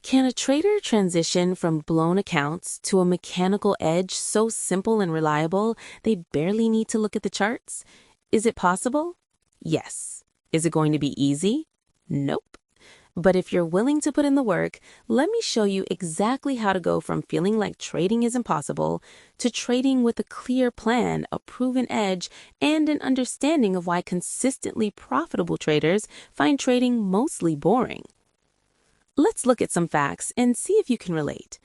Can a trader transition from blown accounts to a mechanical edge so simple and reliable they barely need to look at the charts? Is it possible? Yes. Is it going to be easy? Nope. But if you're willing to put in the work, let me show you exactly how to go from feeling like trading is impossible to trading with a clear plan, a proven edge, and an understanding of why consistently profitable traders find trading mostly boring. Let's look at some facts and see if you can relate.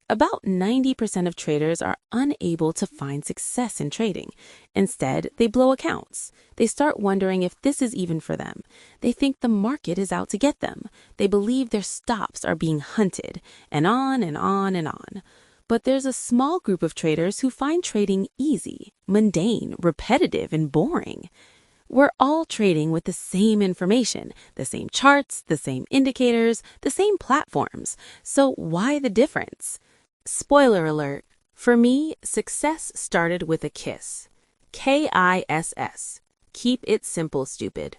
About 90% of traders are unable to find success in trading. Instead, they blow accounts. They start wondering if this is even for them. They think the market is out to get them. They believe their stops are being hunted, and on and on and on. But there's a small group of traders who find trading easy, mundane, repetitive, and boring. We're all trading with the same information, the same charts, the same indicators, the same platforms. So why the difference? Spoiler alert, for me, success started with a KISS. K-I-S-S. Keep it simple, stupid.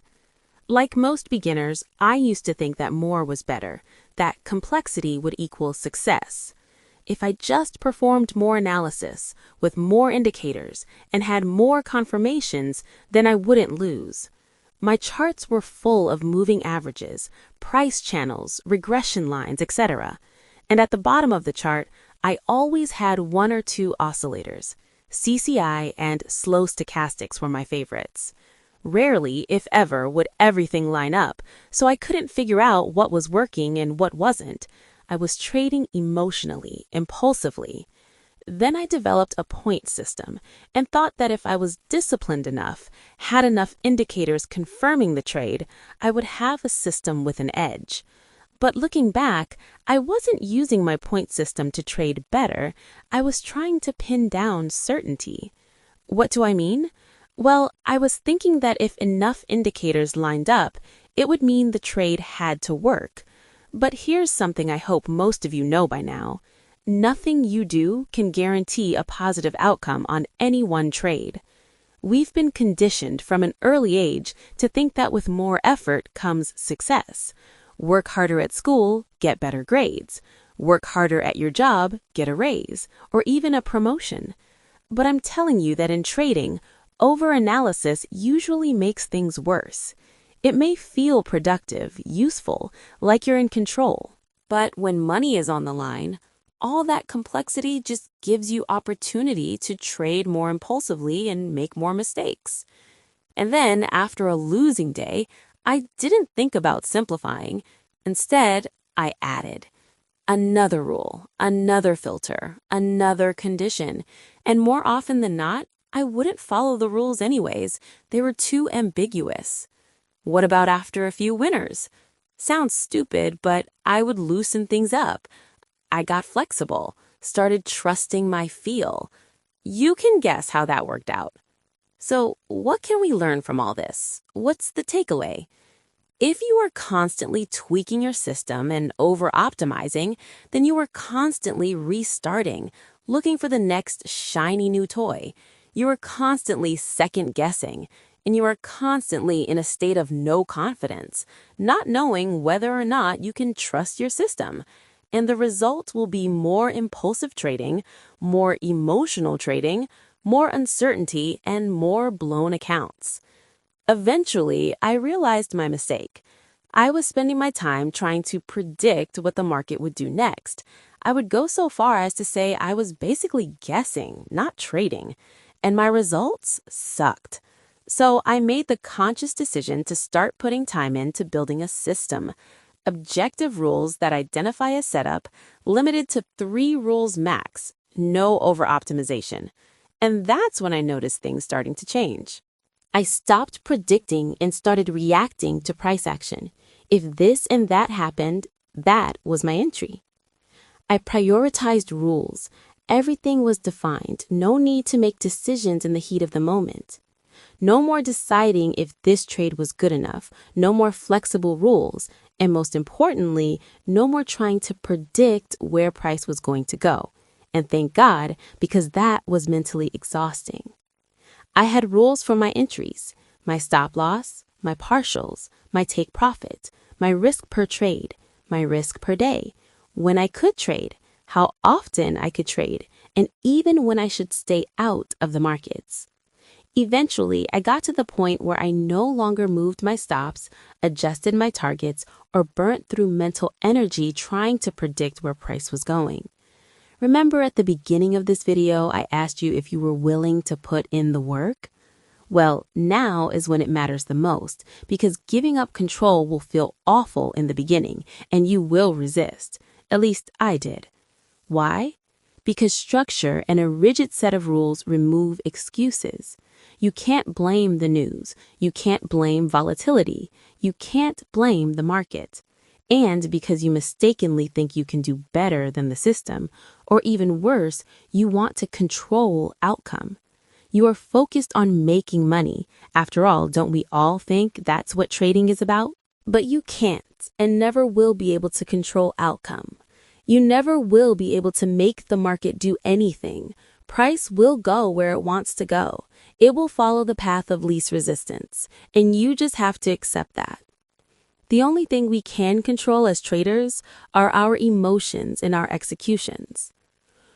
Like most beginners, I used to think that more was better, that complexity would equal success. If I just performed more analysis, with more indicators, and had more confirmations, then I wouldn't lose. My charts were full of moving averages, price channels, regression lines, etc. And at the bottom of the chart, I always had one or two oscillators. CCI and slow stochastics were my favorites. Rarely, if ever, would everything line up, so I couldn't figure out what was working and what wasn't. I was trading emotionally, impulsively. Then I developed a point system and thought that if I was disciplined enough, had enough indicators confirming the trade, I would have a system with an edge. But looking back, I wasn't using my point system to trade better. I was trying to pin down certainty. What do I mean? Well, I was thinking that if enough indicators lined up, it would mean the trade had to work. But here's something I hope most of you know by now. Nothing you do can guarantee a positive outcome on any one trade. We've been conditioned from an early age to think that with more effort comes success. Work harder at school, get better grades. Work harder at your job, get a raise, or even a promotion. But I'm telling you that in trading, overanalysis usually makes things worse. It may feel productive, useful, like you're in control. But when money is on the line, all that complexity just gives you opportunity to trade more impulsively and make more mistakes. And then, after a losing day, I didn't think about simplifying. Instead, I added another rule, another filter, another condition. And more often than not, I wouldn't follow the rules anyways. They were too ambiguous. What about after a few winners? Sounds stupid, but I would loosen things up. I got flexible, started trusting my feel. You can guess how that worked out. So, what can we learn from all this? What's the takeaway? If you are constantly tweaking your system and over-optimizing, then you are constantly restarting, looking for the next shiny new toy. You are constantly second-guessing, and you are constantly in a state of no confidence, not knowing whether or not you can trust your system. And the result will be more impulsive trading, more emotional trading, more uncertainty, and more blown accounts. Eventually, I realized my mistake. I was spending my time trying to predict what the market would do next. I would go so far as to say I was basically guessing, not trading. And my results sucked. So I made the conscious decision to start putting time into building a system. Objective rules that identify a setup, limited to 3 rules max, no over-optimization. And that's when I noticed things starting to change. I stopped predicting and started reacting to price action. If this and that happened, that was my entry. I prioritized rules. Everything was defined. No need to make decisions in the heat of the moment. No more deciding if this trade was good enough. No more flexible rules. And most importantly, no more trying to predict where price was going to go. And thank God, because that was mentally exhausting. I had rules for my entries, my stop loss, my partials, my take profit, my risk per trade, my risk per day, when I could trade, how often I could trade, and even when I should stay out of the markets. Eventually, I got to the point where I no longer moved my stops, adjusted my targets, or burnt through mental energy trying to predict where price was going. Remember at the beginning of this video, I asked you if you were willing to put in the work? Well, now is when it matters the most, because giving up control will feel awful in the beginning, and you will resist. At least I did. Why? Because structure and a rigid set of rules remove excuses. You can't blame the news. You can't blame volatility. You can't blame the market. And because you mistakenly think you can do better than the system, or even worse, you want to control outcome. You are focused on making money. After all, don't we all think that's what trading is about? But you can't and never will be able to control outcome. You never will be able to make the market do anything. Price will go where it wants to go. It will follow the path of least resistance, and you just have to accept that. The only thing we can control as traders are our emotions and our executions.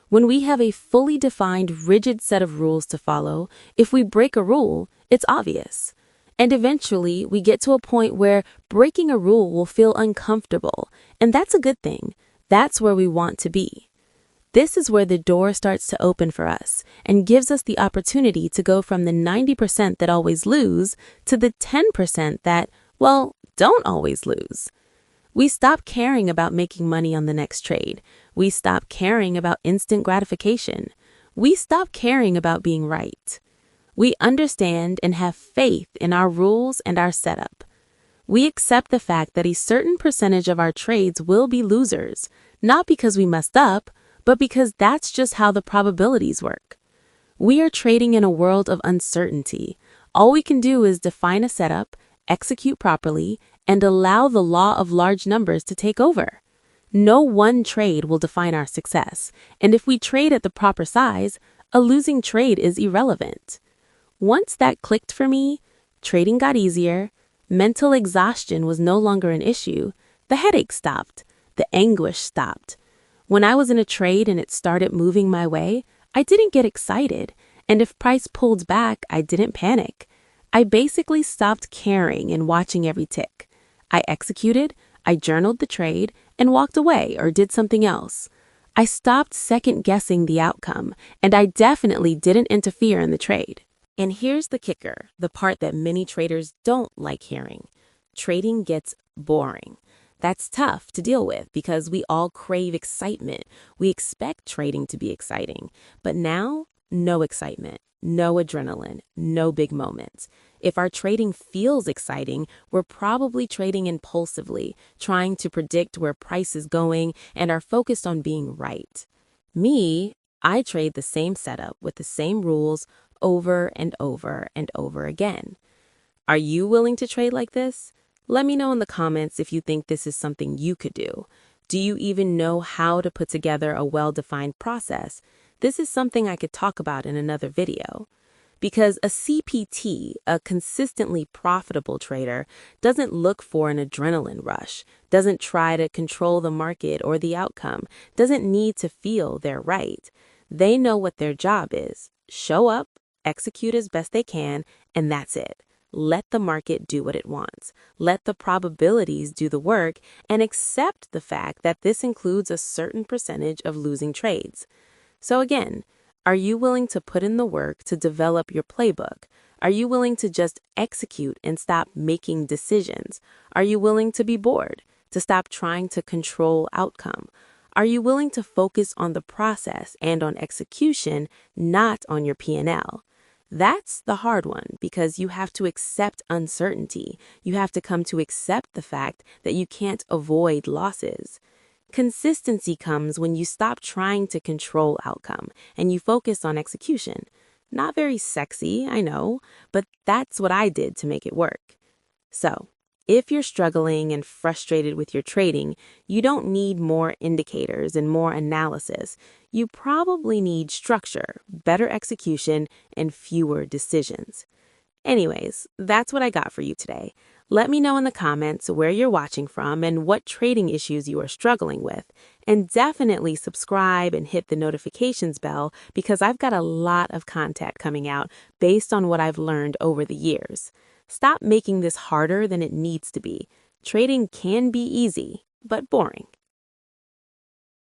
When we have a fully defined, rigid set of rules to follow, if we break a rule, it's obvious. And eventually, we get to a point where breaking a rule will feel uncomfortable, and that's a good thing. That's where we want to be. This is where the door starts to open for us and gives us the opportunity to go from the 90% that always lose to the 10% that, well, don't always lose. We stop caring about making money on the next trade. We stop caring about instant gratification. We stop caring about being right. We understand and have faith in our rules and our setup. We accept the fact that a certain percentage of our trades will be losers, not because we messed up, but because that's just how the probabilities work. We are trading in a world of uncertainty. All we can do is define a setup, execute properly, and allow the law of large numbers to take over. No one trade will define our success, and if we trade at the proper size, a losing trade is irrelevant. Once that clicked for me, trading got easier, mental exhaustion was no longer an issue, the headache stopped, the anguish stopped. When I was in a trade and it started moving my way, I didn't get excited, and if price pulled back, I didn't panic. I basically stopped caring and watching every tick. I executed, I journaled the trade, and walked away or did something else. I stopped second-guessing the outcome, and I definitely didn't interfere in the trade. And here's the kicker, the part that many traders don't like hearing. Trading gets boring. That's tough to deal with because we all crave excitement. We expect trading to be exciting. But now, no excitement, no adrenaline, no big moments. If our trading feels exciting, we're probably trading impulsively, trying to predict where price is going, and are focused on being right. Me, I trade the same setup with the same rules over and over and over again. Are you willing to trade like this? Let me know in the comments if you think this is something you could do. Do you even know how to put together a well-defined process? This is something I could talk about in another video. Because a CPT, a consistently profitable trader, doesn't look for an adrenaline rush, doesn't try to control the market or the outcome, doesn't need to feel they're right. They know what their job is. Show up, execute as best they can, and that's it. Let the market do what it wants. Let the probabilities do the work and accept the fact that this includes a certain percentage of losing trades. So again, are you willing to put in the work to develop your playbook? Are you willing to just execute and stop making decisions? Are you willing to be bored, to stop trying to control outcome? Are you willing to focus on the process and on execution, not on your P&L? That's the hard one because you have to accept uncertainty. You have to come to accept the fact that you can't avoid losses. Consistency comes when you stop trying to control outcome and you focus on execution. Not very sexy, I know, but that's what I did to make it work. So, if you're struggling and frustrated with your trading, you don't need more indicators and more analysis. You probably need structure, better execution, and fewer decisions. Anyways, that's what I got for you today. Let me know in the comments where you're watching from and what trading issues you are struggling with. And definitely subscribe and hit the notifications bell because I've got a lot of content coming out based on what I've learned over the years. Stop making this harder than it needs to be. Trading can be easy, but boring.